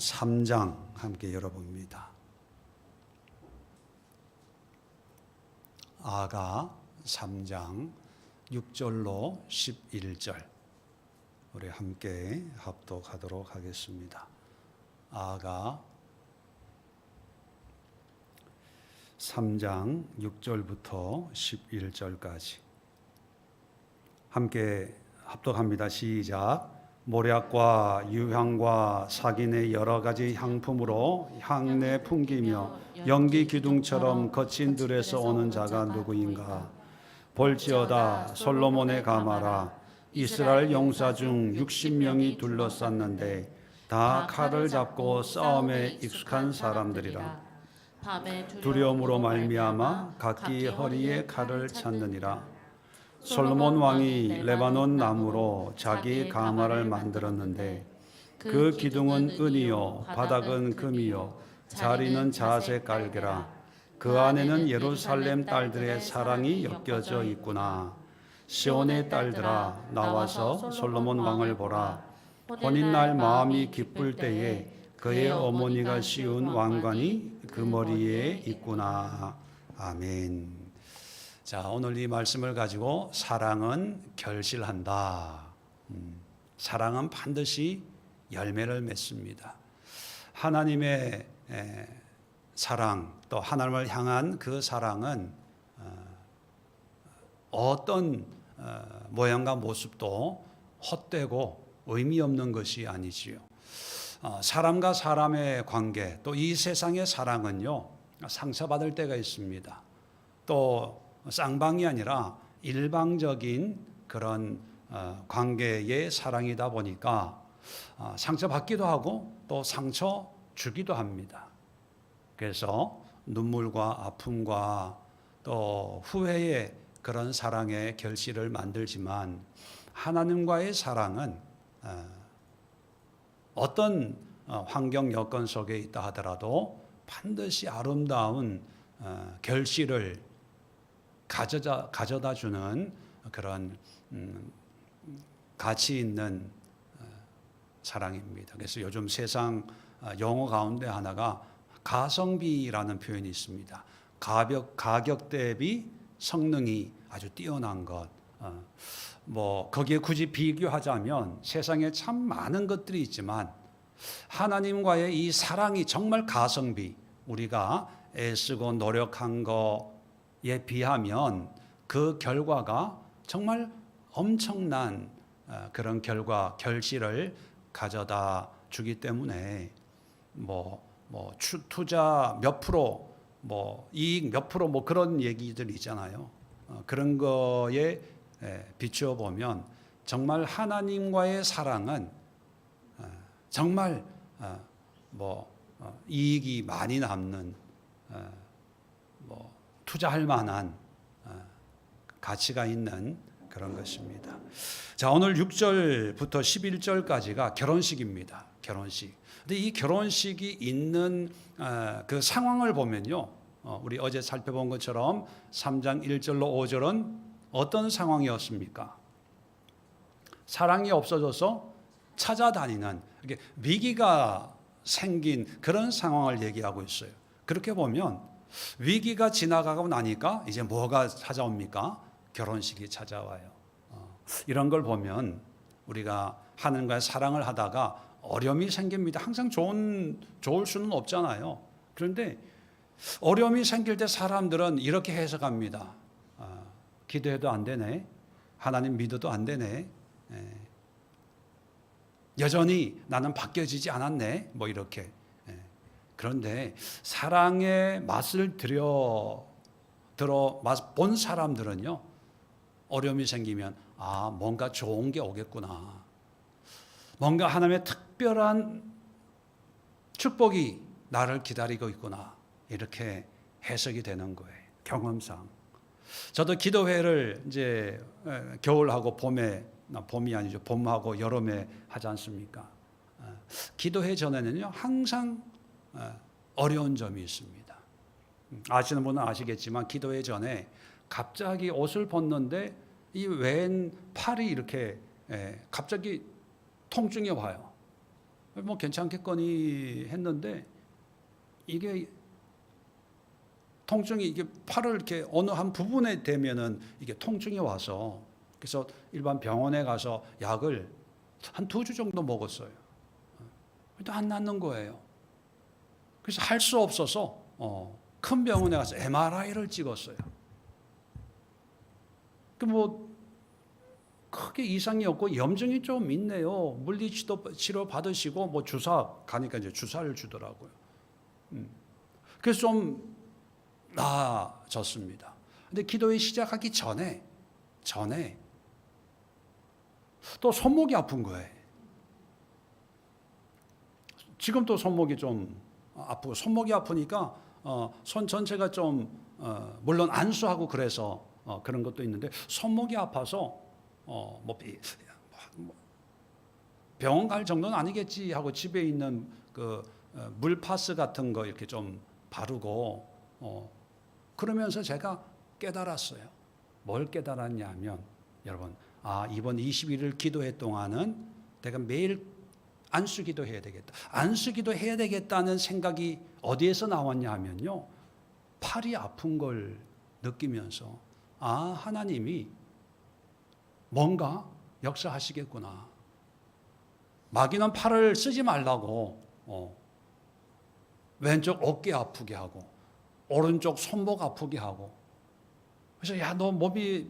3장 함께 열어봅니다. 아가 3장 6절로 11절 우리 함께 합독하도록 하겠습니다. 아가 3장 6절부터 11절까지 함께 합독합니다. 시작. 모략과 유향과 사긴의 여러 가지 향품으로 향내 풍기며 연기 기둥처럼 거친 들에서 오는 자가 누구인가? 볼지어다 솔로몬의 가마라. 이스라엘 용사 중 60명이 둘러쌌는데 다 칼을 잡고 싸움에 익숙한 사람들이라. 두려움으로 말미암아 각기 허리에 칼을 찼느니라. 솔로몬 왕이 레바논 나무로 자기 가마를 만들었는데 그 기둥은 은이요 바닥은 금이요 자리는 자색 깔개라. 그 안에는 예루살렘 딸들의 사랑이 엮여져 있구나. 시온의 딸들아 나와서 솔로몬 왕을 보라. 혼인날 마음이 기쁠 때에 그의 어머니가 씌운 왕관이 그 머리에 있구나. 아멘. 자, 오늘 이 말씀을 가지고 사랑은 결실한다. 사랑은 반드시 열매를 맺습니다. 하나님의 사랑, 또 하나님을 향한 그 사랑은 어떤 모양과 모습도 헛되고 의미 없는 것이 아니지요. 사람과 사람의 관계, 또 이 세상의 사랑은요, 상처받을 때가 있습니다. 또 쌍방이 아니라 일방적인 그런 관계의 사랑이다 보니까 상처받기도 하고 또 상처 주기도 합니다. 그래서 눈물과 아픔과 또 후회의 그런 사랑의 결실을 만들지만 하나님과의 사랑은 어떤 환경 여건 속에 있다 하더라도 반드시 아름다운 결실을 가져다 주는 그런 가치 있는 사랑입니다. 그래서 요즘 세상 용어 가운데 하나가 가성비라는 표현이 있습니다. 가격 대비 성능이 아주 뛰어난 것. 거기에 굳이 비교하자면 세상에 참 많은 것들이 있지만 하나님과의 이 사랑이 정말 가성비, 우리가 애쓰고 노력한 거에 비하면 그 결과가 정말 엄청난 그런 결실을 가져다 주기 때문에 투자 몇 프로, 이익 몇 프로 그런 얘기들 있잖아요. 그런 거에 비추어 보면 정말 하나님과의 사랑은 정말 이익이 많이 남는 투자할 만한 가치가 있는 그런 것입니다. 자, 오늘 6절부터 11절까지가 결혼식입니다. 결혼식. 근데 이 결혼식이 있는 그 상황을 보면요, 우리 어제 살펴본 것처럼 3장 1절로 5절은 어떤 상황이었습니까? 사랑이 없어져서 찾아다니는, 이렇게 위기가 생긴 그런 상황을 얘기하고 있어요. 그렇게 보면 위기가 지나가고 나니까 이제 뭐가 찾아옵니까? 결혼식이 찾아와요. 이런 걸 보면 우리가 하나님과의 사랑을 하다가 어려움이 생깁니다. 항상 좋을 수는 없잖아요. 그런데 어려움이 생길 때 사람들은 이렇게 해석합니다. 기도해도 안 되네. 하나님 믿어도 안 되네. 여전히 나는 바뀌어지지 않았네. 이렇게. 그런데 사랑의 맛을 본 사람들은요, 어려움이 생기면 뭔가 좋은 게 오겠구나. 뭔가 하나님의 특별한 축복이 나를 기다리고 있구나. 이렇게 해석이 되는 거예요. 경험상. 저도 기도회를 이제 겨울하고 봄이 아니죠. 봄하고 여름에 하지 않습니까? 기도회 전에는요, 항상 어려운 점이 있습니다. 아시는 분은 아시겠지만 기도회 전에 갑자기 옷을 벗는데 이 왼 팔이 이렇게 갑자기 통증이 와요. 뭐 괜찮겠거니 했는데 이게 통증이 이게 팔을 이렇게 어느 한 부분에 대면은 이게 통증이 와서 그래서 일반 병원에 가서 약을 한 2주 정도 먹었어요. 근데 안 낫는 거예요. 그래서 할 수 없어서 큰 병원에 가서 MRI를 찍었어요. 그 뭐 크게 이상이 없고 염증이 좀 있네요. 물리치료 받으시고 뭐 주사 가니까 이제 주사를 주더라고요. 그래서 좀 나아졌습니다. 근데 기도회 시작하기 전에 또 손목이 아픈 거예요. 지금 또 손목이 좀 아프고 손목이 아프니까 손 전체가 좀 물론 안수하고 그래서 그런 것도 있는데 손목이 아파서 뭐 병원 갈 정도는 아니겠지 하고 집에 있는 그 물파스 같은 거 이렇게 좀 바르고 그러면서 제가 깨달았어요. 뭘 깨달았냐면 여러분 이번 21일 기도회 동안은 내가 매일 안수기도 해야 되겠다. 안수기도 해야 되겠다는 생각이 어디에서 나왔냐 하면요. 팔이 아픈 걸 느끼면서 하나님이 뭔가 역사하시겠구나. 마귀는 팔을 쓰지 말라고 왼쪽 어깨 아프게 하고 오른쪽 손목 아프게 하고 그래서 너 몸이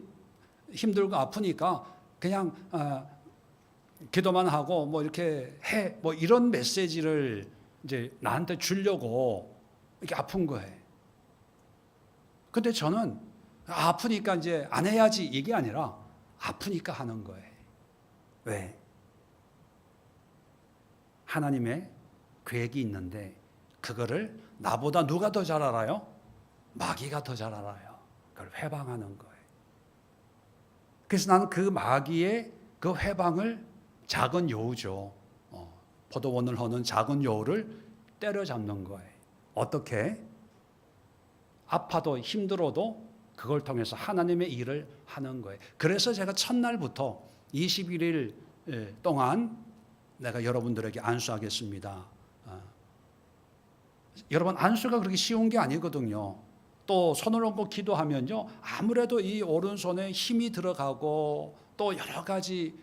힘들고 아프니까 그냥 기도만 하고 뭐 이렇게 해 뭐 이런 메시지를 이제 나한테 주려고 이렇게 아픈 거예요. 근데 저는 아프니까 이제 안 해야지 이게 아니라 아프니까 하는 거예요. 왜? 하나님의 계획이 있는데 그거를 나보다 누가 더 잘 알아요? 마귀가 더 잘 알아요. 그걸 회방하는 거예요. 그래서 나는 그 마귀의 그 회방을 작은 여우죠. 포도원을 허는 작은 여우를 때려잡는 거예요. 어떻게? 아파도 힘들어도 그걸 통해서 하나님의 일을 하는 거예요. 그래서 제가 첫날부터 21일 동안 내가 여러분들에게 안수하겠습니다. 여러분 안수가 그렇게 쉬운 게 아니거든요. 또 손을 얹고 기도하면요. 아무래도 이 오른손에 힘이 들어가고 또 여러 가지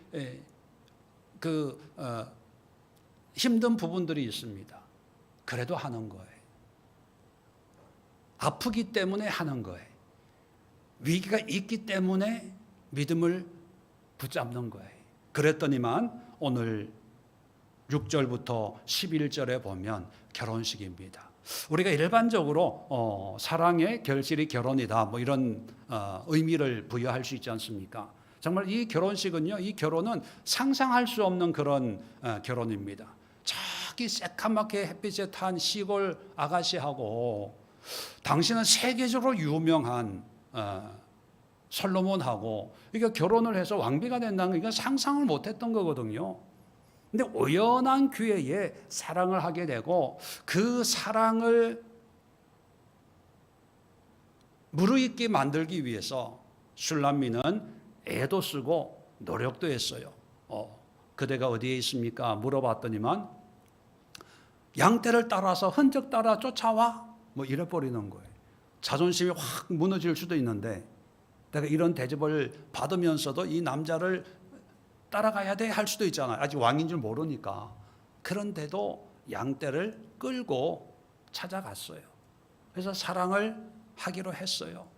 힘든 부분들이 있습니다. 그래도 하는 거예요. 아프기 때문에 하는 거예요. 위기가 있기 때문에 믿음을 붙잡는 거예요. 그랬더니만 오늘 6절부터 11절에 보면 결혼식입니다. 우리가 일반적으로 사랑의 결실이 결혼이다 뭐 이런 의미를 부여할 수 있지 않습니까? 정말 이 결혼식은요, 이 결혼은 상상할 수 없는 그런 결혼입니다. 저기 새카맣게 햇빛에 탄 시골 아가씨하고 당신은 세계적으로 유명한 솔로몬하고 이게 결혼을 해서 왕비가 된다는 거 이건 상상을 못했던 거거든요. 근데 우연한 기회에 사랑을 하게 되고 그 사랑을 무르익게 만들기 위해서 슐람미는 애도 쓰고 노력도 했어요. 그대가 어디에 있습니까? 물어봤더니만 양떼를 따라서 흔적 따라 쫓아와 뭐 이래 버리는 거예요. 자존심이 확 무너질 수도 있는데 내가 이런 대접을 받으면서도 이 남자를 따라가야 돼 할 수도 있잖아요. 아직 왕인 줄 모르니까. 그런데도 양떼를 끌고 찾아갔어요. 그래서 사랑을 하기로 했어요.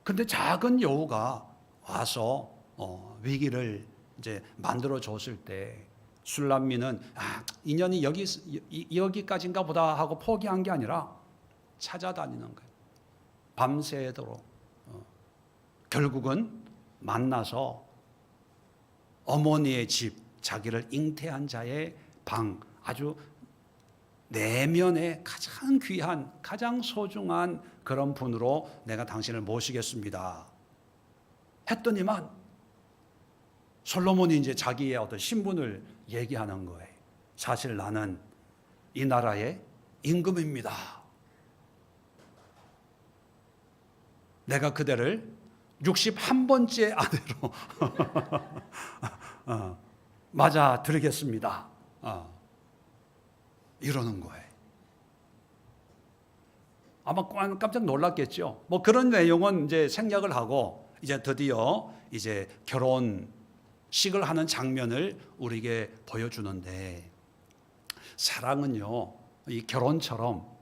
근데 작은 여우가 와서 위기를 이제 만들어 줬을 때 술람미는 인연이 여기까지인가 보다 하고 포기한 게 아니라 찾아다니는 거예요. 밤새도록 결국은 만나서 어머니의 집, 자기를 잉태한 자의 방, 아주 내면의 가장 귀한, 가장 소중한 그런 분으로 내가 당신을 모시겠습니다. 했더니만 솔로몬이 이제 자기의 어떤 신분을 얘기하는 거예요. 사실 나는 이 나라의 임금입니다. 내가 그대를 61번째 아내로 맞아 드리겠습니다. 이러는 거예요. 아마 깜짝 놀랐겠죠. 뭐 그런 내용은 이제 생략을 하고 이제 드디어 이제 결혼식을 하는 장면을 우리에게 보여주는데, 사랑은요, 이 결혼처럼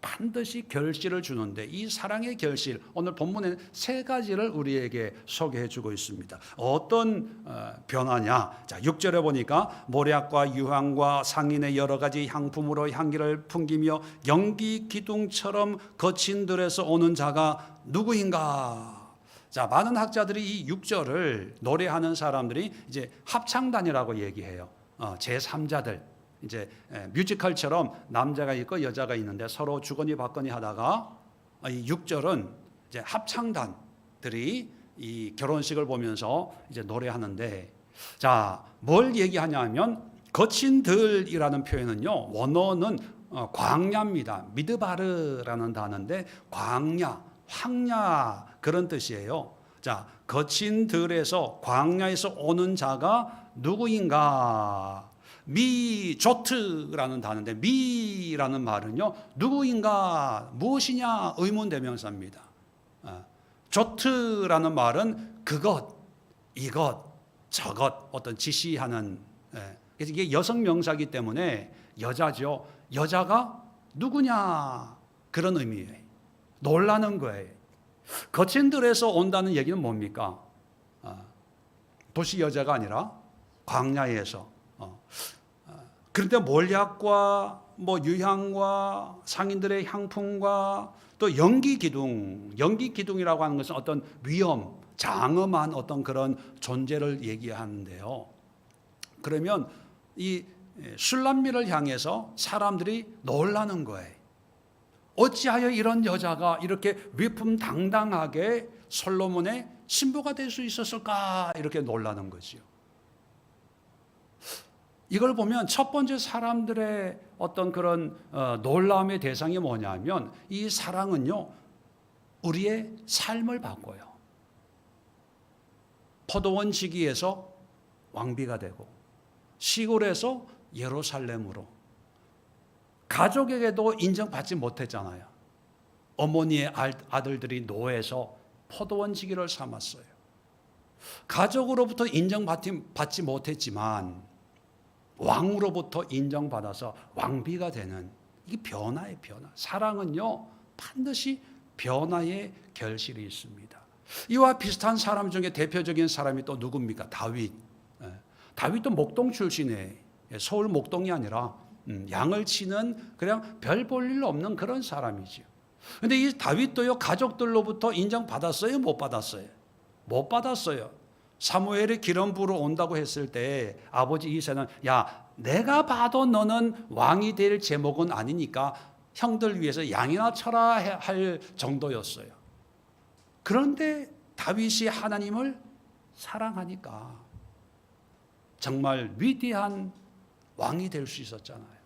반드시 결실을 주는데, 이 사랑의 결실, 오늘 본문에 세 가지를 우리에게 소개해 주고 있습니다. 어떤 변화냐? 자, 6절에 보니까 모략과 유황과 상인의 여러 가지 향품으로 향기를 풍기며 연기 기둥처럼 거친 들에서 오는 자가 누구인가? 자, 많은 학자들이 이 6절을 노래하는 사람들이 이제 합창단이라고 얘기해요. 제3자들. 이제 뮤지컬처럼 남자가 있고 여자가 있는데 서로 주거니 받거니 하다가, 이 6절은 이제 합창단들이 이 결혼식을 보면서 이제 노래하는데, 자, 뭘 얘기하냐면 거친 들이라는 표현은요, 원어는 광야입니다. 미드바르라는 단어인데 광야, 황야 그런 뜻이에요. 자, 거친 들에서 광야에서 오는 자가 누구인가? 미조트라는 단어인데, 미라는 말은요, 누구인가, 무엇이냐 의문대명사입니다. 조트라는 말은 그것, 이것, 저것, 어떤 지시하는, 그래서 이게 여성 명사이기 때문에 여자죠. 여자가 누구냐 그런 의미예요. 놀라는 거예요. 거친 들에서 온다는 얘기는 뭡니까? 도시 여자가 아니라 광야에서. 그런데 몰약과 뭐 유향과 상인들의 향품과 또 연기 기둥이라고 하는 것은 어떤 위험, 장엄한 어떤 그런 존재를 얘기하는데요. 그러면 이 술람미를 향해서 사람들이 놀라는 거예요. 어찌하여 이런 여자가 이렇게 위풍당당하게 솔로몬의 신부가 될 수 있었을까? 이렇게 놀라는 거지요. 이걸 보면 첫 번째 사람들의 어떤 그런 놀라움의 대상이 뭐냐면, 이 사랑은요, 우리의 삶을 바꿔요. 포도원 지기에서 왕비가 되고, 시골에서 예루살렘으로, 가족에게도 인정받지 못했잖아요. 어머니의 아들들이 노예에서 포도원 지기를 삼았어요. 가족으로부터 인정받지 못했지만 왕으로부터 인정받아서 왕비가 되는, 이게 변화의 변화. 사랑은요, 반드시 변화의 결실이 있습니다. 이와 비슷한 사람 중에 대표적인 사람이 또 누굽니까? 다윗. 다윗도 목동 출신이에요. 서울 목동이 아니라 양을 치는 그냥 별 볼 일 없는 그런 사람이죠. 그런데 이 다윗도요, 가족들로부터 인정받았어요? 못 받았어요? 못 받았어요. 사무엘이 기름 부으러 온다고 했을 때 아버지 이새는, 야, 내가 봐도 너는 왕이 될 제목은 아니니까 형들 위해서 양이나 쳐라 할 정도였어요. 그런데 다윗이 하나님을 사랑하니까 정말 위대한 왕이 될 수 있었잖아요.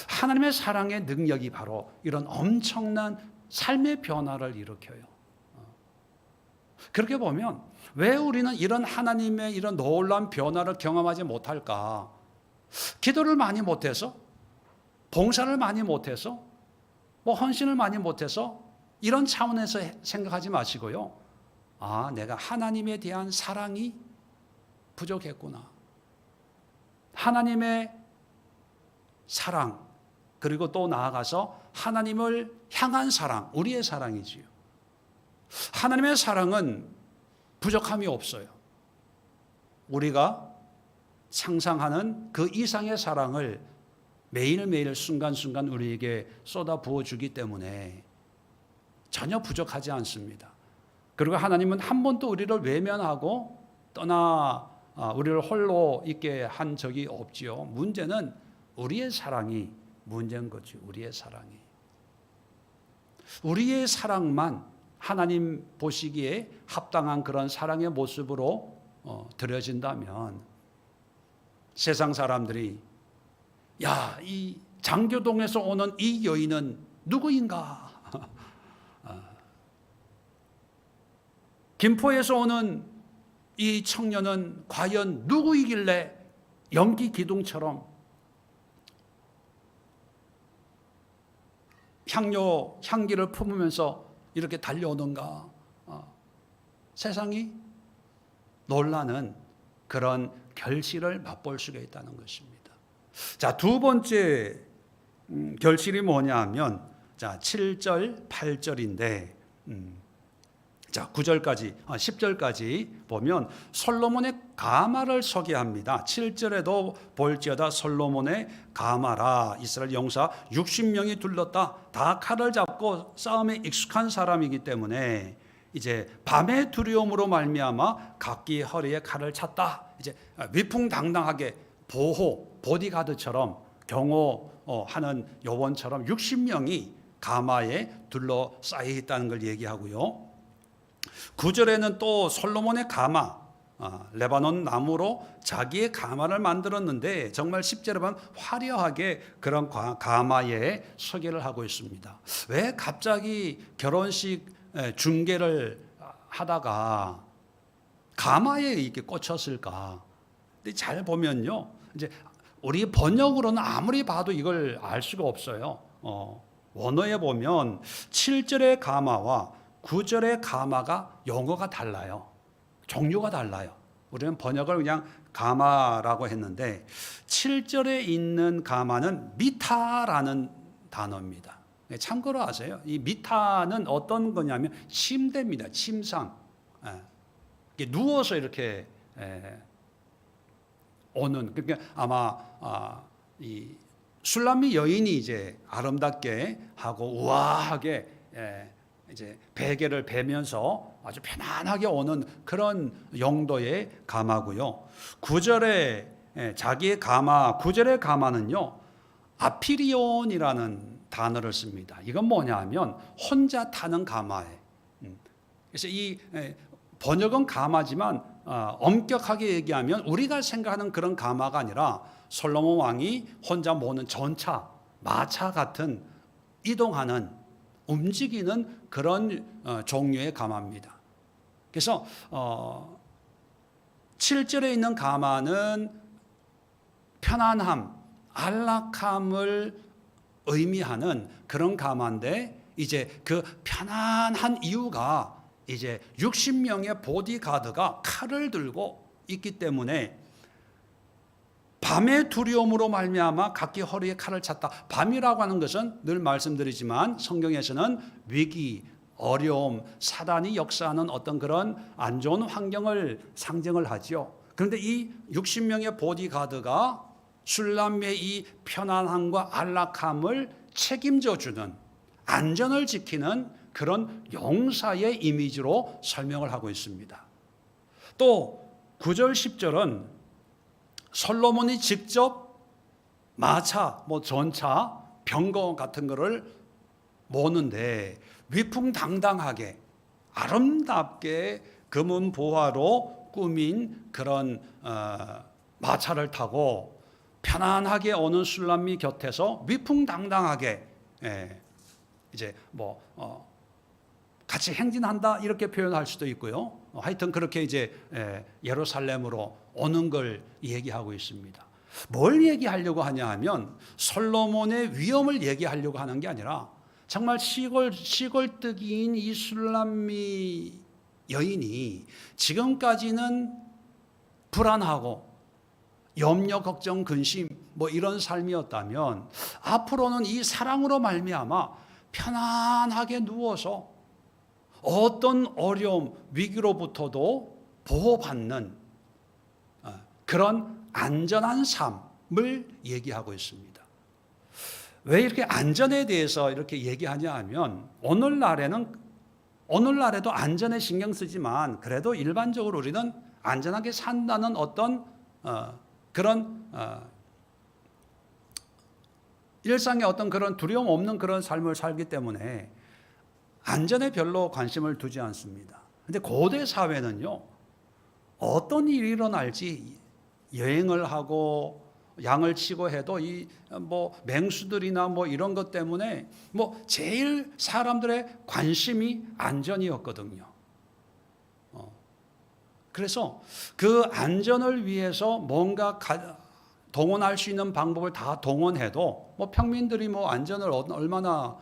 하나님의 사랑의 능력이 바로 이런 엄청난 삶의 변화를 일으켜요. 그렇게 보면 왜 우리는 이런 하나님의 이런 놀라운 변화를 경험하지 못할까? 기도를 많이 못해서, 봉사를 많이 못해서, 뭐 헌신을 많이 못해서, 이런 차원에서 생각하지 마시고요. 아, 내가 하나님에 대한 사랑이 부족했구나. 하나님의 사랑, 그리고 또 나아가서 하나님을 향한 사랑, 우리의 사랑이지요. 하나님의 사랑은 부족함이 없어요. 우리가 상상하는 그 이상의 사랑을 매일매일 순간순간 우리에게 쏟아 부어주기 때문에 전혀 부족하지 않습니다. 그리고 하나님은 한 번도 우리를 외면하고 떠나 우리를 홀로 있게 한 적이 없지요. 문제는 우리의 사랑이 문제인 거죠. 우리의 사랑이. 우리의 사랑만 하나님 보시기에 합당한 그런 사랑의 모습으로 드려진다면 세상 사람들이, 야, 이 장교동에서 오는 이 여인은 누구인가? 김포에서 오는 이 청년은 과연 누구이길래 연기 기둥처럼 향기를 품으면서 이렇게 달려오는가? 세상이 놀라는 그런 결실을 맛볼 수가 있다는 것입니다. 자, 두 번째 결실이 뭐냐 하면 자, 7절, 8절인데 자, 9절까지, 10절까지 보면 솔로몬의 가마를 소개합니다. 7절에도 볼지어다 솔로몬의 가마라. 이스라엘 용사 60명이 둘렀다. 다 칼을 잡고 싸움에 익숙한 사람이기 때문에 이제 밤의 두려움으로 말미암아 각기 허리에 칼을 찼다. 이제 위풍당당하게 보디가드처럼 경호하는 요원처럼 60명이 가마에 둘러싸여 있다는 걸 얘기하고요. 9절에는 또 솔로몬의 가마, 레바논 나무로 자기의 가마를 만들었는데 정말 10절에 보면 화려하게 그런 가마에 소개를 하고 있습니다. 왜 갑자기 결혼식 중계를 하다가 가마에 이렇게 꽂혔을까? 근데 잘 보면요, 이제 우리 번역으로는 아무리 봐도 이걸 알 수가 없어요. 원어에 보면 7절의 가마와 9절의 가마가 용어가 달라요. 종류가 달라요. 우리는 번역을 그냥 가마라고 했는데 7절에 있는 가마는 미타라는 단어입니다. 참고로 아세요? 이 미타는 어떤 거냐면 침대입니다. 침상. 누워서 이렇게 오는, 그러니까 아마 이 술람미 여인이 이제 아름답게 하고 우아하게 이제 베개를 베면서 아주 편안하게 오는 그런 용도의 가마고요. 9절에 자기의 가마, 9절의 가마는요, 아피리온이라는 단어를 씁니다. 이건 뭐냐 하면 혼자 타는 가마에. 그래서 이 번역은 가마지만 엄격하게 얘기하면 우리가 생각하는 그런 가마가 아니라 솔로몬 왕이 혼자 모는 전차, 마차 같은 이동하는, 움직이는 그런 종류의 가마입니다. 그래서 7절에 있는 가마는 편안함, 안락함을 의미하는 그런 가마인데, 이제 그 편안한 이유가 이제 60명의 보디가드가 칼을 들고 있기 때문에 밤의 두려움으로 말미암아 각기 허리에 칼을 찼다. 밤이라고 하는 것은 늘 말씀드리지만 성경에서는 위기, 어려움, 사단이 역사하는 어떤 그런 안 좋은 환경을 상징을 하지요. 그런데 이 60명의 보디가드가 술람의 이 편안함과 안락함을 책임져 주는, 안전을 지키는 그런 용사의 이미지로 설명을 하고 있습니다. 또 9절 10절은 솔로몬이 직접 마차, 전차, 병거 같은 거를 모는데 위풍당당하게 아름답게 금은 보화로 꾸민 그런 마차를 타고 편안하게 오는 술람미 곁에서 위풍당당하게 이제 같이 행진한다 이렇게 표현할 수도 있고요. 하여튼 그렇게 이제 예루살렘으로 오는 걸 얘기하고 있습니다. 뭘 얘기하려고 하냐 하면 솔로몬의 위엄을 얘기하려고 하는 게 아니라 정말 시골뜨기인 이 술람미 여인이 지금까지는 불안하고 염려, 걱정, 근심 이런 삶이었다면 앞으로는 이 사랑으로 말미암아 편안하게 누워서 어떤 어려움, 위기로부터도 보호받는 그런 안전한 삶을 얘기하고 있습니다. 왜 이렇게 안전에 대해서 이렇게 얘기하냐 하면 오늘날에도 안전에 신경 쓰지만 그래도 일반적으로 우리는 안전하게 산다는 어떤 그런 일상의 어떤 그런 두려움 없는 그런 삶을 살기 때문에 안전에 별로 관심을 두지 않습니다. 그런데 고대 사회는요, 어떤 일이 일어날지 여행을 하고 양을 치고 해도 이 맹수들이나 이런 것 때문에 제일 사람들의 관심이 안전이었거든요. 그래서 그 안전을 위해서 뭔가 동원할 수 있는 방법을 다 동원해도 뭐 평민들이 뭐 안전을 얼마나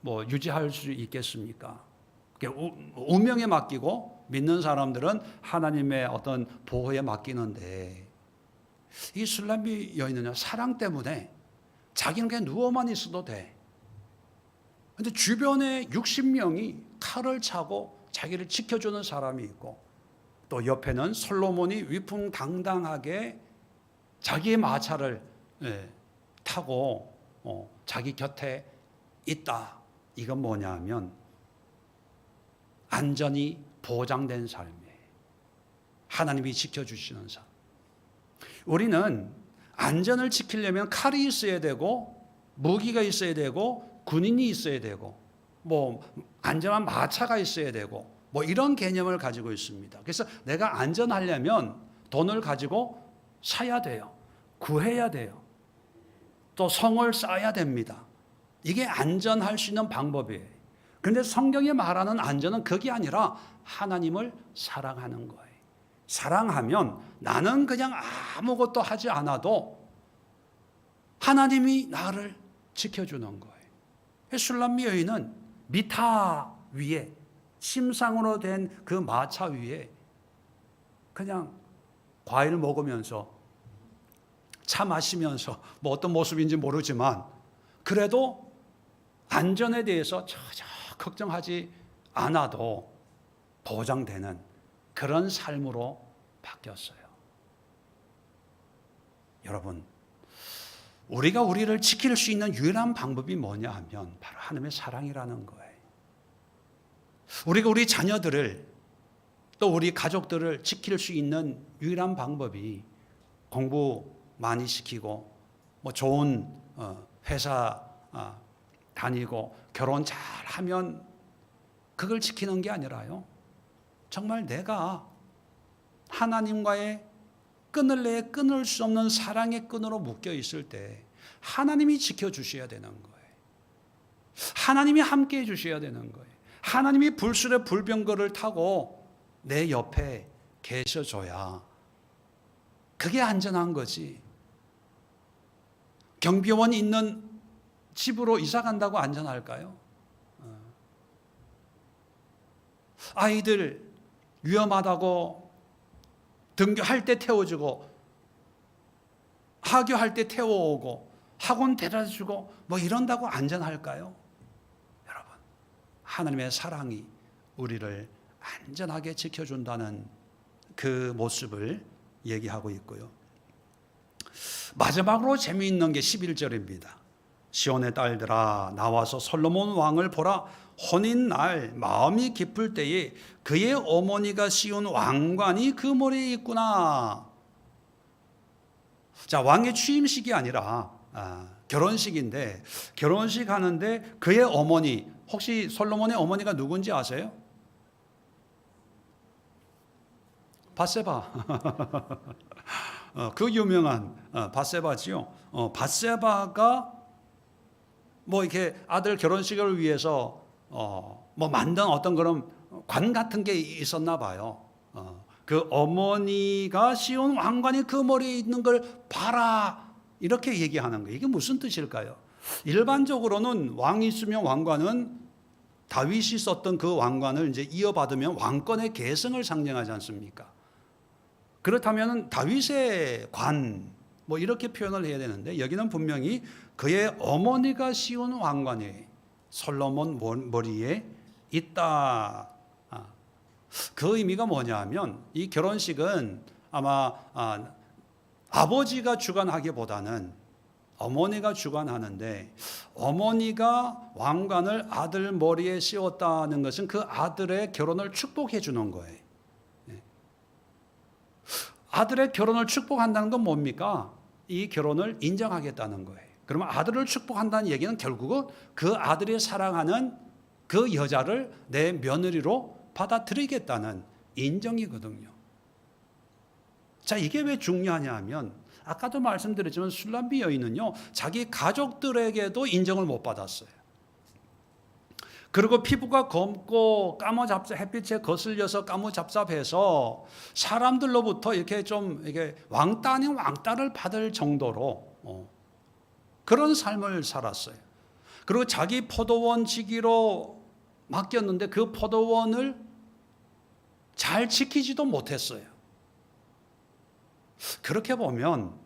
뭐 유지할 수 있겠습니까? 운명에 맡기고 믿는 사람들은 하나님의 어떤 보호에 맡기는데, 이 술람비 여인은요, 사랑 때문에 자기는 그냥 누워만 있어도 돼. 근데 주변에 60명이 칼을 차고 자기를 지켜주는 사람이 있고, 또 옆에는 솔로몬이 위풍당당하게 자기의 마차를 타고 자기 곁에 있다. 이건 뭐냐 하면 안전이 보장된 삶이에요. 하나님이 지켜주시는 삶. 우리는 안전을 지키려면 칼이 있어야 되고 무기가 있어야 되고 군인이 있어야 되고 뭐 안전한 마차가 있어야 되고 뭐 이런 개념을 가지고 있습니다. 그래서 내가 안전하려면 돈을 가지고 사야 돼요. 구해야 돼요. 또 성을 쌓아야 됩니다. 이게 안전할 수 있는 방법이에요. 그런데 성경이 말하는 안전은 그게 아니라 하나님을 사랑하는 거예요. 사랑하면 나는 그냥 아무것도 하지 않아도 하나님이 나를 지켜주는 거예요. 술람미 여인은 미타 위에 침상으로 된 그 마차 위에 그냥 과일 먹으면서 차 마시면서 뭐 어떤 모습인지 모르지만 그래도 안전에 대해서 전혀 걱정하지 않아도 보장되는 그런 삶으로 바뀌었어요. 여러분, 우리가 우리를 지킬 수 있는 유일한 방법이 뭐냐 하면 바로 하나님의 사랑이라는 거예요. 우리가 우리 자녀들을 또 우리 가족들을 지킬 수 있는 유일한 방법이 공부 많이 시키고 뭐 좋은 회사 다니고 결혼 잘하면 그걸 지키는 게 아니라요, 정말 내가 하나님과의 끊을래야 끊을 수 없는 사랑의 끈으로 묶여 있을 때 하나님이 지켜주셔야 되는 거예요. 하나님이 함께해 주셔야 되는 거예요. 하나님이 불술의 불병거를 타고 내 옆에 계셔줘야 그게 안전한 거지. 경비원이 있는 집으로 이사 간다고 안전할까요? 아이들 위험하다고 등교할 때 태워주고 하교할 때 태워오고 학원 데려다주고 뭐 이런다고 안전할까요? 여러분, 하나님의 사랑이 우리를 안전하게 지켜준다는 그 모습을 얘기하고 있고요. 마지막으로 재미있는 게 11절입니다. 시온의 딸들아, 나와서 솔로몬 왕을 보라. 혼인날 마음이 깊을 때에 그의 어머니가 씌운 왕관이 그 머리에 있구나. 자, 왕의 취임식이 아니라 결혼식인데, 결혼식 하는데 그의 어머니, 혹시 솔로몬의 어머니가 누군지 아세요? 밧세바. 그 유명한 밧세바지요. 밧세바가 뭐 이렇게 아들 결혼식을 위해서 뭐 만든 어떤 그런 관 같은 게 있었나 봐요. 그 어머니가 씌운 왕관이 그 머리에 있는 걸 봐라, 이렇게 얘기하는 거예요. 이게 무슨 뜻일까요? 일반적으로는 왕이 있으면 왕관은 다윗이 썼던 그 왕관을 이제 이어받으면 왕권의 계승을 상징하지 않습니까? 그렇다면 다윗의 관, 뭐 이렇게 표현을 해야 되는데, 여기는 분명히 그의 어머니가 씌운 왕관이 솔로몬 머리에 있다. 그 의미가 뭐냐 하면, 이 결혼식은 아마 아버지가 주관하기보다는 어머니가 주관하는데, 어머니가 왕관을 아들 머리에 씌웠다는 것은 그 아들의 결혼을 축복해 주는 거예요. 아들의 결혼을 축복한다는 건 뭡니까? 이 결혼을 인정하겠다는 거예요. 그러면 아들을 축복한다는 얘기는 결국은 그 아들이 사랑하는 그 여자를 내 며느리로 받아들이겠다는 인정이거든요. 자, 이게 왜 중요하냐 하면, 아까도 말씀드렸지만 술람비 여인은요, 자기 가족들에게도 인정을 못 받았어요. 그리고 피부가 검고 까무잡잡 햇빛에 거슬려서 까무잡잡해서 사람들로부터 이렇게 좀 이게 왕따 아닌 왕따를 받을 정도로 그런 삶을 살았어요. 그리고 자기 포도원 지기로 맡겼는데 그 포도원을 잘 지키지도 못했어요. 그렇게 보면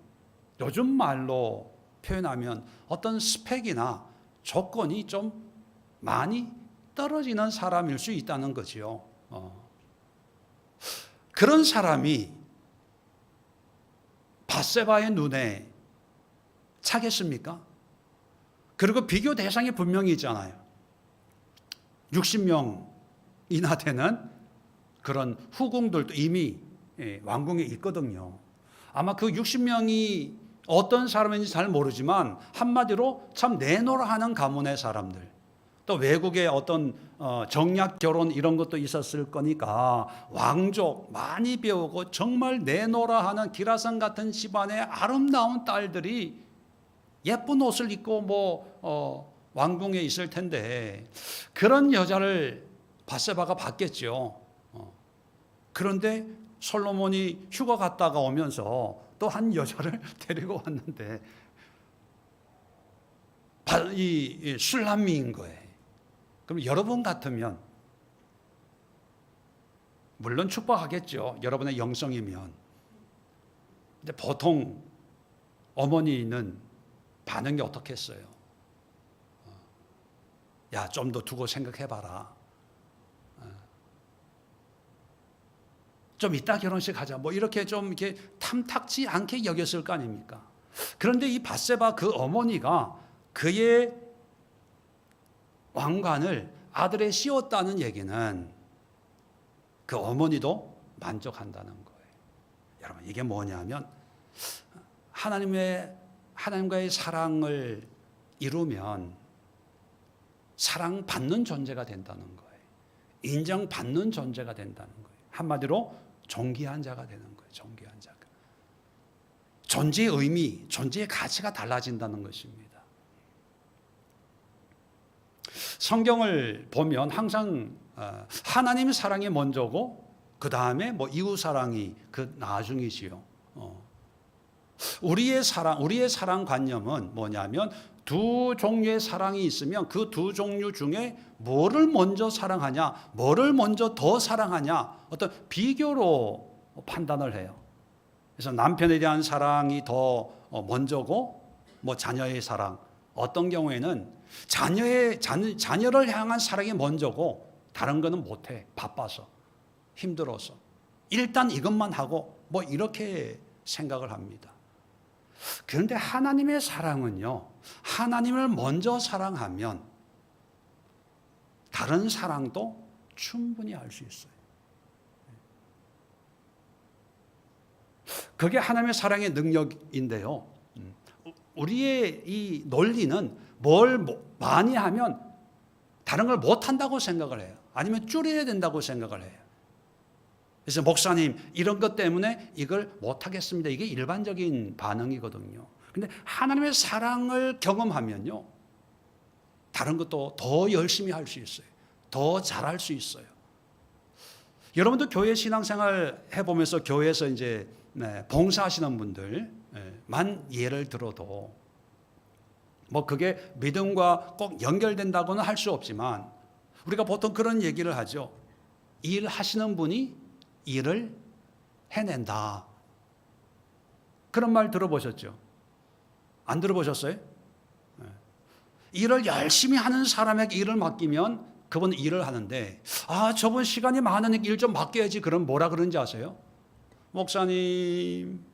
요즘 말로 표현하면 어떤 스펙이나 조건이 좀 많이 떨어지는 사람일 수 있다는 거지요. 그런 사람이 밧세바의 눈에 차겠습니까? 그리고 비교 대상이 분명히 있잖아요. 60명이나 되는 그런 후궁들도 이미 왕궁에 있거든요. 아마 그 60명이 어떤 사람인지 잘 모르지만 한마디로 참 내노라 하는 가문의 사람들, 또 외국의 어떤 정략 결혼 이런 것도 있었을 거니까 왕족 많이 배우고 정말 내노라 하는 기라성 같은 집안의 아름다운 딸들이 예쁜 옷을 입고 왕궁에 있을 텐데 그런 여자를 밧세바가 봤겠죠. 그런데 솔로몬이 휴가 갔다가 오면서 또 한 여자를 데리고 왔는데 이 술람미인 거예요. 그럼 여러분 같으면 물론 축복하겠죠. 여러분의 영성이면. 근데 보통 어머니는 반응이 어떻겠어요? 야, 좀 더 두고 생각해봐라. 좀 이따 결혼식 하자. 이렇게 좀 이렇게 탐탁지 않게 여겼을 거 아닙니까? 그런데 이 밧세바 그 어머니가 그의 왕관을 아들에 씌웠다는 얘기는 그 어머니도 만족한다는 거예요. 여러분, 이게 뭐냐면 하나님과의 사랑을 이루면 사랑받는 존재가 된다는 거예요. 인정받는 존재가 된다는 거예요. 한마디로 존귀한 자가 되는 거예요. 존귀한 자가. 존재의 의미, 존재의 가치가 달라진다는 것입니다. 성경을 보면 항상 하나님 사랑이 먼저고 그 다음에 이웃 사랑이 그 나중이지요. 우리의 사랑 관념은 뭐냐면 두 종류의 사랑이 있으면 그 두 종류 중에 뭐를 먼저 사랑하냐, 뭐를 먼저 더 사랑하냐, 어떤 비교로 판단을 해요. 그래서 남편에 대한 사랑이 더 먼저고, 자녀의 사랑, 어떤 경우에는 자녀를 향한 사랑이 먼저고, 다른 거는 못해, 바빠서, 힘들어서. 일단 이것만 하고, 이렇게 생각을 합니다. 그런데 하나님의 사랑은요, 하나님을 먼저 사랑하면 다른 사랑도 충분히 할 수 있어요. 그게 하나님의 사랑의 능력인데요. 우리의 이 논리는 뭘 많이 하면 다른 걸 못한다고 생각을 해요. 아니면 줄여야 된다고 생각을 해요. 그래서 목사님 이런 것 때문에 이걸 못하겠습니다. 이게 일반적인 반응이거든요. 근데 하나님의 사랑을 경험하면요, 다른 것도 더 열심히 할 수 있어요. 더 잘할 수 있어요. 여러분도 교회 신앙생활 해보면서 교회에서 이제 봉사하시는 분들만 예를 들어도 그게 믿음과 꼭 연결된다고는 할 수 없지만 우리가 보통 그런 얘기를 하죠. 일하시는 분이 일을 해낸다. 그런 말 들어보셨죠? 안 들어보셨어요? 일을 열심히 하는 사람에게 일을 맡기면 그분은 일을 하는데, 저분 시간이 많으니까 일 좀 맡겨야지. 그럼 뭐라 그러는지 아세요? 목사님,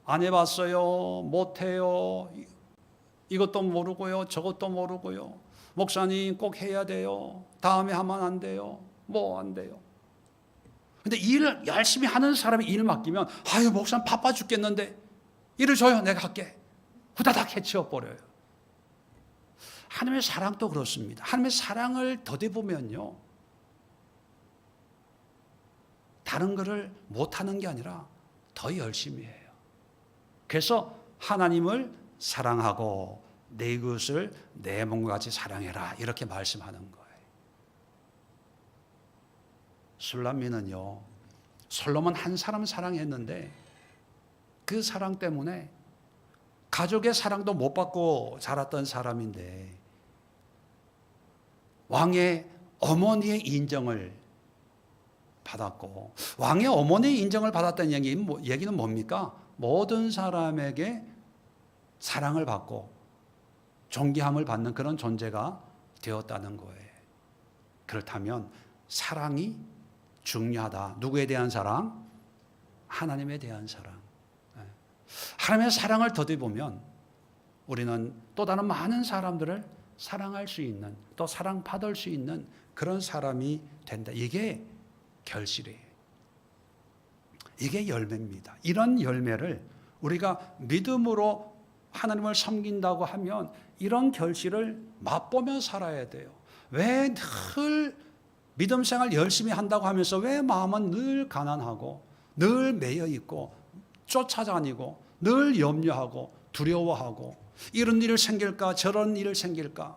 안 해봤어요. 못해요. 이것도 모르고요. 저것도 모르고요. 목사님 꼭 해야 돼요. 다음에 하면 안 돼요. 안 돼요. 근데 일을 열심히 하는 사람이 일 맡기면, 목사님 바빠 죽겠는데 일을 줘요. 내가 할게. 후다닥 해치워버려요. 하나님의 사랑도 그렇습니다. 하나님의 사랑을 더듬으면요, 다른 것을 못하는 게 아니라 더 열심히 해요. 그래서 하나님을 사랑하고 내 이웃을 내 몸과 같이 사랑해라 이렇게 말씀하는 거예요. 술람미는요, 솔로몬 한 사람 사랑했는데 그 사랑 때문에 가족의 사랑도 못 받고 자랐던 사람인데 왕의 어머니의 인정을 받았고, 왕의 어머니의 인정을 받았다는 얘기는 뭡니까? 모든 사람에게 사랑을 받고 존귀함을 받는 그런 존재가 되었다는 거예요. 그렇다면 사랑이 중요하다. 누구에 대한 사랑? 하나님에 대한 사랑. 하나님의 사랑을 더듬으면 우리는 또 다른 많은 사람들을 사랑할 수 있는, 또 사랑받을 수 있는 그런 사람이 된다. 이게 결실이에요. 이게 열매입니다. 이런 열매를 우리가 믿음으로 하나님을 섬긴다고 하면 이런 결실을 맛보며 살아야 돼요. 왜 늘 믿음 생활 열심히 한다고 하면서 왜 마음은 늘 가난하고 늘 매여 있고 쫓아다니고 늘 염려하고 두려워하고 이런 일을 생길까 저런 일을 생길까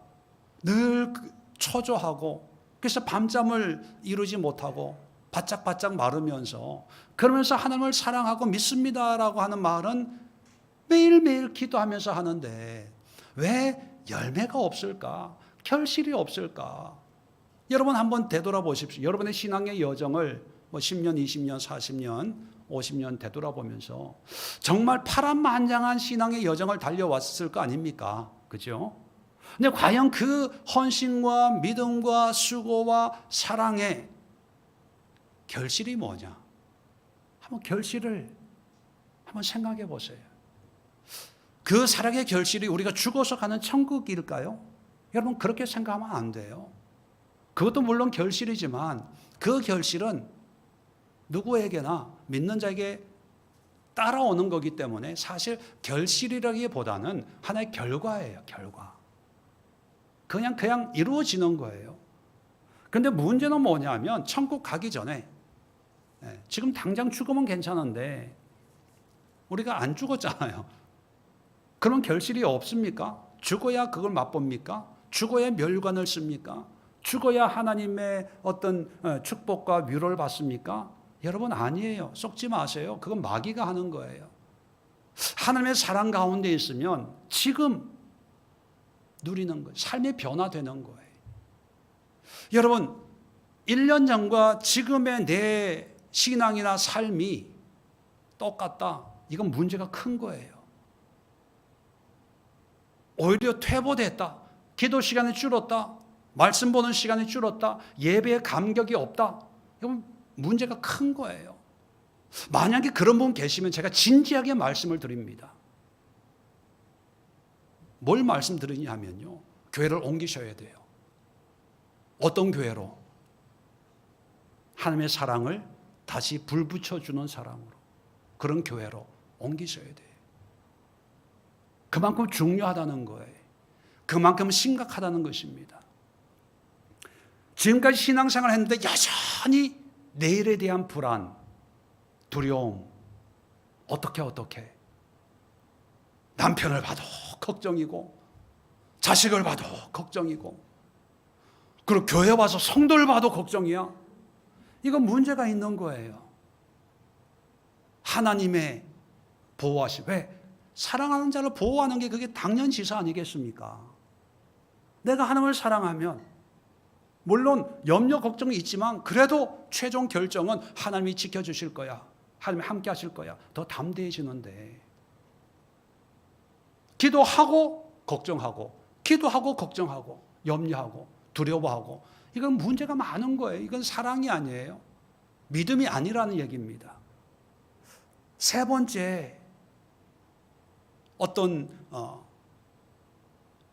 늘 초조하고 그래서 밤잠을 이루지 못하고 바짝바짝 마르면서 그러면서 하나님을 사랑하고 믿습니다라고 하는 말은 매일매일 기도하면서 하는데 왜 열매가 없을까? 결실이 없을까? 여러분 한번 되돌아보십시오. 여러분의 신앙의 여정을 10년, 20년, 40년, 50년 되돌아보면서 정말 파란만장한 신앙의 여정을 달려왔을 거 아닙니까? 그죠? 근데 과연 그 헌신과 믿음과 수고와 사랑의 결실이 뭐냐? 한번 결실을 한번 생각해 보세요. 그 사랑의 결실이 우리가 죽어서 가는 천국일까요? 여러분 그렇게 생각하면 안 돼요. 그것도 물론 결실이지만 그 결실은 누구에게나 믿는 자에게 따라오는 거기 때문에 사실 결실이라기보다는 하나의 결과예요. 결과. 그냥 이루어지는 거예요. 그런데 문제는 뭐냐면 천국 가기 전에 지금 당장 죽으면 괜찮은데 우리가 안 죽었잖아요. 그런 결실이 없습니까? 죽어야 그걸 맛봅니까? 죽어야 멸관을 씁니까? 죽어야 하나님의 어떤 축복과 위로를 받습니까? 여러분 아니에요. 속지 마세요. 그건 마귀가 하는 거예요. 하나님의 사랑 가운데 있으면 지금 누리는 거예요. 삶이 변화되는 거예요. 여러분 1년 전과 지금의 내 신앙이나 삶이 똑같다. 이건 문제가 큰 거예요. 오히려 퇴보됐다. 기도 시간이 줄었다. 말씀 보는 시간이 줄었다. 예배에 감격이 없다. 이건 문제가 큰 거예요. 만약에 그런 분 계시면 제가 진지하게 말씀을 드립니다. 뭘 말씀드리냐 하면요. 교회를 옮기셔야 돼요. 어떤 교회로? 하나님의 사랑을 다시 불붙여주는 사랑으로. 그런 교회로 옮기셔야 돼요. 그만큼 중요하다는 거예요. 그만큼 심각하다는 것입니다. 지금까지 신앙생활을 했는데 여전히 내일에 대한 불안, 두려움, 어떻게 남편을 봐도 걱정이고 자식을 봐도 걱정이고 그리고 교회 와서 성도를 봐도 걱정이야. 이건 문제가 있는 거예요. 하나님의 보호하심. 왜? 사랑하는 자를 보호하는 게 그게 당연지사 아니겠습니까? 내가 하나님을 사랑하면 물론 염려 걱정이 있지만 그래도 최종 결정은 하나님이 지켜주실 거야. 하나님이 함께 하실 거야. 더 담대해지는데 기도하고 걱정하고 기도하고 걱정하고 염려하고 두려워하고 이건 문제가 많은 거예요. 이건 사랑이 아니에요. 믿음이 아니라는 얘기입니다. 세 번째 어떤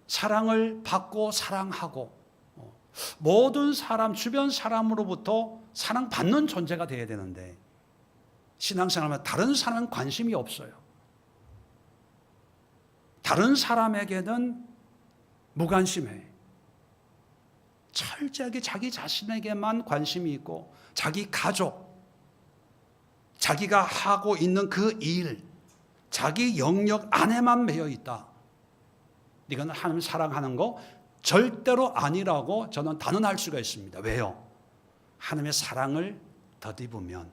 사랑을 받고 사랑하고 모든 사람 주변 사람으로부터 사랑받는 존재가 되어야 되는데 신앙생활하면 다른 사람은 관심이 없어요. 다른 사람에게는 무관심해. 철저하게 자기 자신에게만 관심이 있고 자기 가족, 자기가 하고 있는 그 일, 자기 영역 안에만 매여 있다. 이건 하나님 사랑하는 거 절대로 아니라고 저는 단언할 수가 있습니다. 왜요? 하나님의 사랑을 덧입으면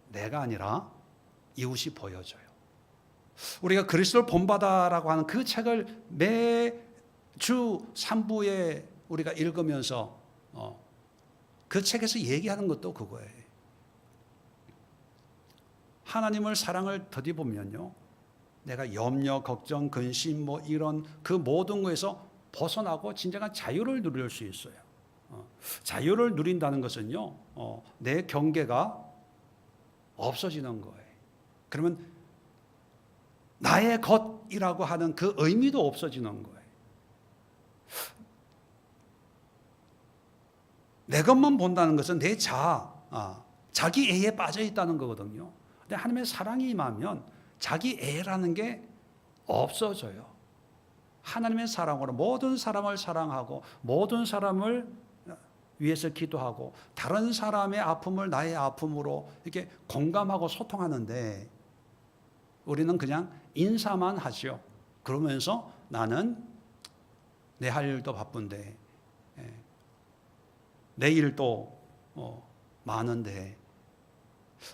내가 아니라 이웃이 보여져요. 우리가 그리스도를 본받아라고 하는 그 책을 매주 3부에 우리가 읽으면서 그 책에서 얘기하는 것도 그거예요. 하나님을 사랑을 덧입으면요, 내가 염려, 걱정, 근심 이런 그 모든 것에서 벗어나고 진정한 자유를 누릴 수 있어요. 자유를 누린다는 것은요, 내 경계가 없어지는 거예요. 그러면 나의 것이라고 하는 그 의미도 없어지는 거예요. 내 것만 본다는 것은 내 자기 애에 빠져 있다는 거거든요. 근데 하나님의 사랑이 임하면 자기 애라는 게 없어져요. 하나님의 사랑으로 모든 사람을 사랑하고 모든 사람을 위해서 기도하고 다른 사람의 아픔을 나의 아픔으로 이렇게 공감하고 소통하는데 우리는 그냥 인사만 하죠. 그러면서 나는 내 할 일도 바쁜데 내 일도 많은데,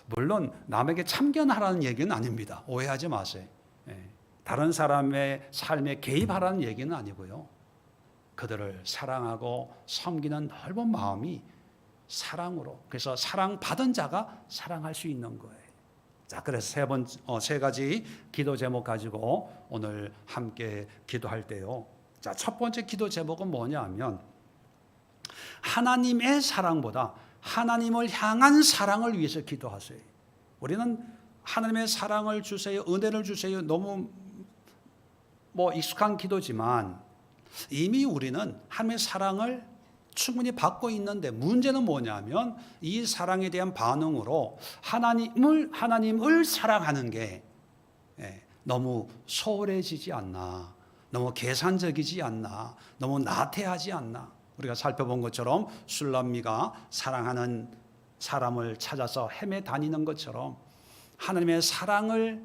물론 남에게 참견하라는 얘기는 아닙니다. 오해하지 마세요. 다른 사람의 삶에 개입하라는 얘기는 아니고요. 그들을 사랑하고 섬기는 넓은 마음이 사랑으로, 그래서 사랑받은 자가 사랑할 수 있는 거예요. 자, 그래서 세 가지 기도 제목 가지고 오늘 함께 기도할 때요. 자, 첫 번째 기도 제목은 뭐냐 하면 하나님의 사랑보다 하나님을 향한 사랑을 위해서 기도하세요. 우리는 하나님의 사랑을 주세요, 은혜를 주세요, 너무 익숙한 기도지만 이미 우리는 하나님의 사랑을 충분히 받고 있는데, 문제는 뭐냐면 이 사랑에 대한 반응으로 하나님을 사랑하는 게 너무 소홀해지지 않나, 너무 계산적이지 않나, 너무 나태하지 않나. 우리가 살펴본 것처럼 술람미가 사랑하는 사람을 찾아서 헤매 다니는 것처럼 하나님의 사랑을,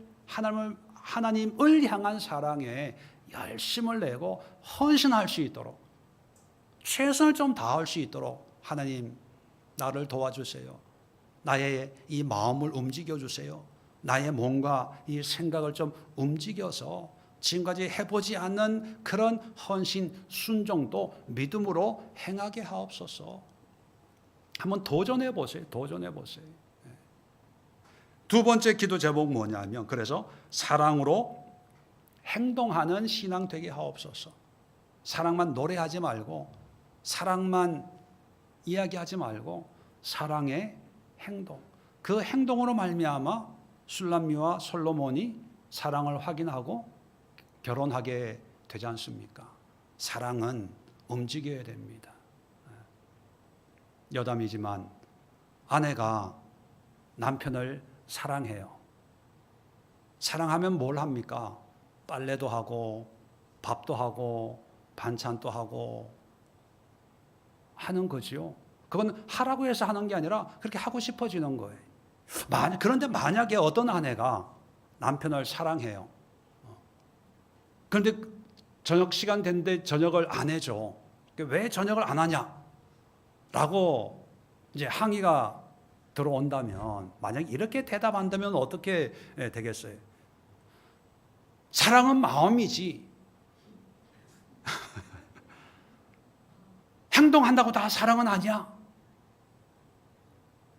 하나님을 향한 사랑에 열심을 내고 헌신할 수 있도록, 최선을 좀 다할 수 있도록 하나님 나를 도와주세요. 나의 이 마음을 움직여 주세요. 나의 몸과 이 생각을 좀 움직여서 지금까지 해보지 않는 그런 헌신, 순종도 믿음으로 행하게 하옵소서. 한번 도전해 보세요. 도전해 보세요. 두 번째 기도 제목 뭐냐면, 그래서 사랑으로 행동하는 신앙 되게 하옵소서. 사랑만 노래하지 말고, 사랑만 이야기하지 말고 사랑의 행동, 그 행동으로 말미암아 술람미와 솔로몬이 사랑을 확인하고 결혼하게 되지 않습니까? 사랑은 움직여야 됩니다. 여담이지만 아내가 남편을 사랑해요. 사랑하면 뭘 합니까? 빨래도 하고 밥도 하고 반찬도 하고 하는 거지요. 그건 하라고 해서 하는 게 아니라 그렇게 하고 싶어지는 거예요. 그런데 만약에 어떤 아내가 남편을 사랑해요. 그런데 저녁 시간 됐는데 저녁을 안 해줘. 왜 저녁을 안 하냐? 라고 이제 항의가 들어온다면, 만약 이렇게 대답한다면 어떻게 되겠어요? 사랑은 마음이지. 행동한다고 다 사랑은 아니야.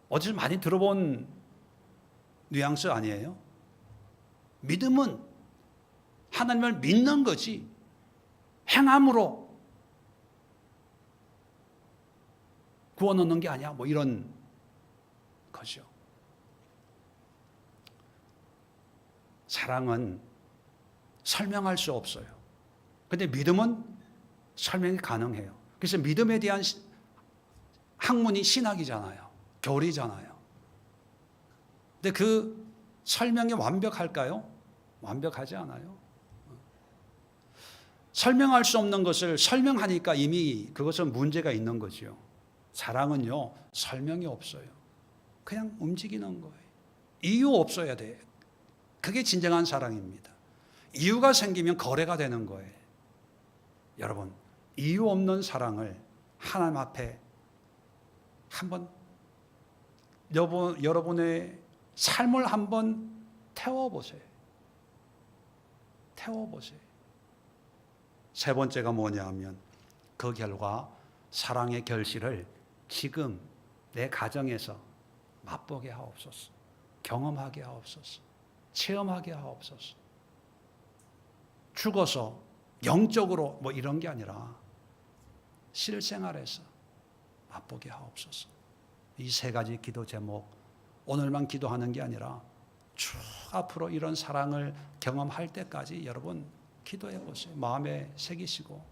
어디서 많이 들어본 뉘앙스 아니에요? 믿음은 하나님을 믿는 거지, 행함으로 구원 얻는 게 아니야. 이런 거죠. 사랑은 설명할 수 없어요. 근데 믿음은 설명이 가능해요. 그래서 믿음에 대한 학문이 신학이잖아요. 교리잖아요. 근데 그 설명이 완벽할까요? 완벽하지 않아요. 설명할 수 없는 것을 설명하니까 이미 그것은 문제가 있는 거죠. 사랑은요, 설명이 없어요. 그냥 움직이는 거예요. 이유 없어야 돼. 그게 진정한 사랑입니다. 이유가 생기면 거래가 되는 거예요. 여러분, 이유 없는 사랑을 하나님 앞에 한번 여러분의 삶을 한번 태워보세요. 태워보세요. 세 번째가 뭐냐 하면 그 결과 사랑의 결실을 지금 내 가정에서 맛보게 하옵소서. 경험하게 하옵소서. 체험하게 하옵소서. 죽어서 영적으로 뭐 이런 게 아니라 실생활에서 맛보게 하옵소서. 이 세 가지 기도 제목, 오늘만 기도하는 게 아니라 쭉 앞으로 이런 사랑을 경험할 때까지 여러분 기도해 보세요. 마음에 새기시고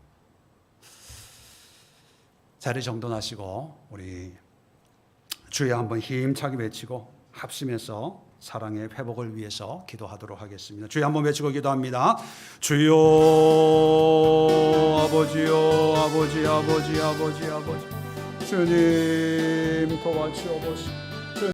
자리 정돈하시고 우리 주여 한번 힘차게 외치고 합심해서 사랑의 회복을 위해서 기도하도록 하겠습니다. 주여 한번 외치고 기도합니다. 주여 아버지여 아버지 주님 도와주옵소서.